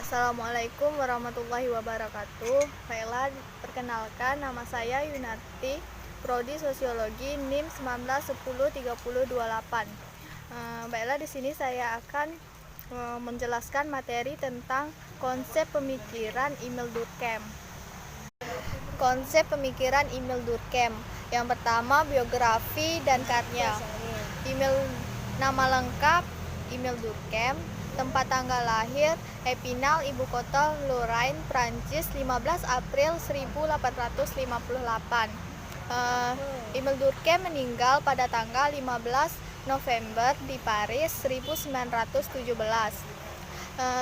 Assalamualaikum warahmatullahi wabarakatuh. Baiklah, perkenalkan nama saya Yunarti, Prodi Sosiologi NIM 19103028. Baiklah, di sini saya akan menjelaskan materi tentang konsep pemikiran Emile Durkheim. Konsep pemikiran Emile Durkheim. Yang pertama, biografi dan karya. Nama lengkap Emile Durkheim. Tempat tanggal lahir Epinal, ibu kota Lorraine, Prancis, 15 April 1858. Emile Durkheim meninggal pada tanggal 15 November di Paris 1917.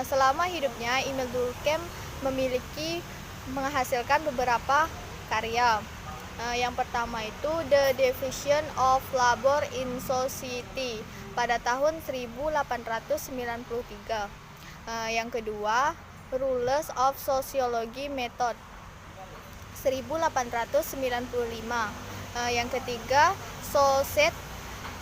Selama hidupnya Emile Durkheim menghasilkan beberapa karya. Yang pertama itu The Division of Labor in Society pada tahun 1893. Yang kedua, Rules of Sociology Method 1895. Yang ketiga, Society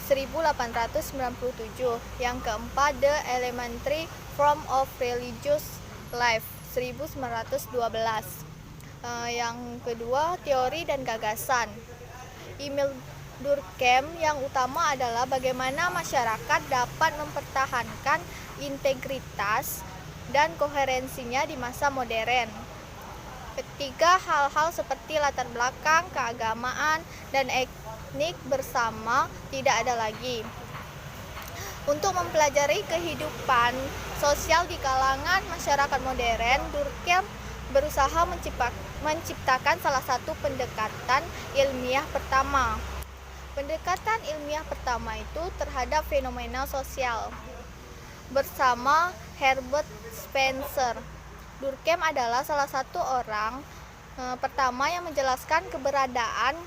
1897. Yang keempat, The Elementary Form of Religious Life 1912. Yang kedua, teori dan gagasan. Emile Durkheim yang utama adalah bagaimana masyarakat dapat mempertahankan integritas dan koherensinya di masa modern. Ketiga, hal-hal seperti latar belakang, keagamaan, dan etnik bersama tidak ada lagi. Untuk mempelajari kehidupan sosial di kalangan masyarakat modern, Durkheim berusaha menciptakan salah satu pendekatan ilmiah pertama. Pendekatan ilmiah pertama itu terhadap fenomena sosial. Bersama Herbert Spencer, Durkheim adalah salah satu orang pertama yang menjelaskan keberadaan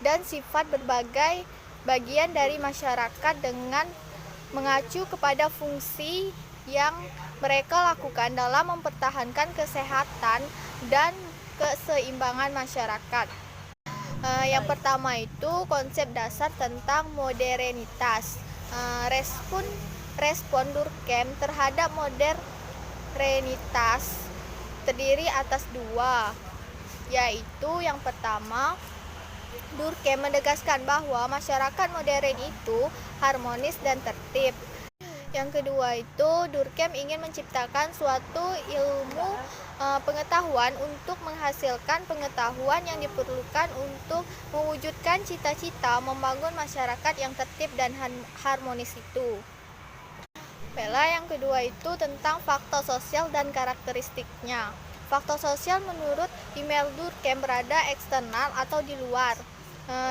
dan sifat berbagai bagian dari masyarakat dengan mengacu kepada fungsi yang mereka lakukan dalam mempertahankan kesehatan dan keseimbangan masyarakat. Yang pertama itu konsep dasar tentang modernitas. Respon Durkheim terhadap modernitas terdiri atas dua, yaitu yang pertama, Durkheim menegaskan bahwa masyarakat modern itu harmonis dan tertib. Yang kedua itu, Durkheim ingin menciptakan suatu ilmu pengetahuan untuk menghasilkan pengetahuan yang diperlukan untuk mewujudkan cita-cita membangun masyarakat yang tertib dan harmonis itu. Yang kedua itu tentang faktor sosial dan karakteristiknya. Faktor sosial menurut Emile Durkheim berada eksternal atau di luar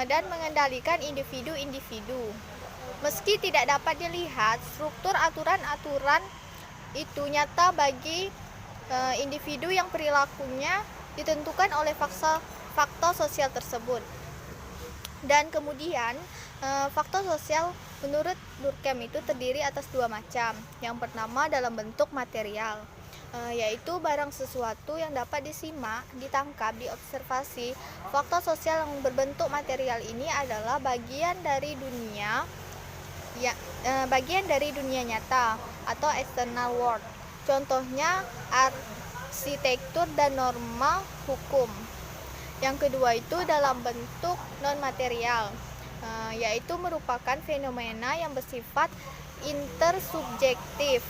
dan mengendalikan individu-individu. Meski tidak dapat dilihat, struktur aturan-aturan itu nyata bagi individu yang perilakunya ditentukan oleh faktor sosial tersebut. Dan kemudian, faktor sosial menurut Durkheim itu terdiri atas dua macam. Yang pertama dalam bentuk material, yaitu barang sesuatu yang dapat disimak, ditangkap, diobservasi. Faktor sosial yang berbentuk material ini adalah bagian dari dunia nyata atau external world. Contohnya arsitektur dan norma hukum. Yang kedua itu dalam bentuk non material, yaitu merupakan fenomena yang bersifat intersubjektif,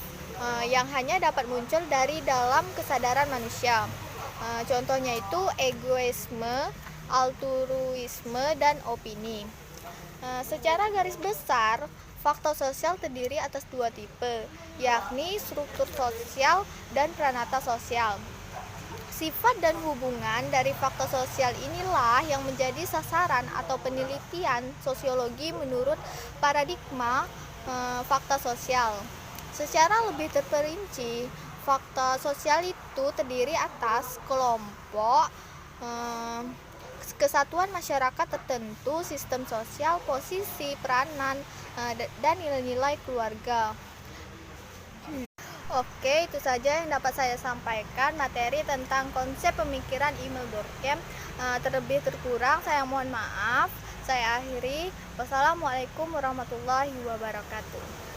yang hanya dapat muncul dari dalam kesadaran manusia. Contohnya itu egoisme, altruisme, dan opini. Secara garis besar, faktor sosial terdiri atas dua tipe, yakni struktur sosial dan pranata sosial. Sifat dan hubungan dari faktor sosial inilah yang menjadi sasaran atau penelitian sosiologi menurut paradigma faktor sosial. Secara lebih terperinci, faktor sosial itu terdiri atas kelompok, kesatuan masyarakat tertentu, sistem sosial, posisi, peranan, dan nilai-nilai keluarga. Oke, itu saja yang dapat saya sampaikan materi tentang konsep pemikiran Emile Durkheim. Terlebih terkurang saya mohon maaf. Saya akhiri. Wassalamualaikum warahmatullahi wabarakatuh.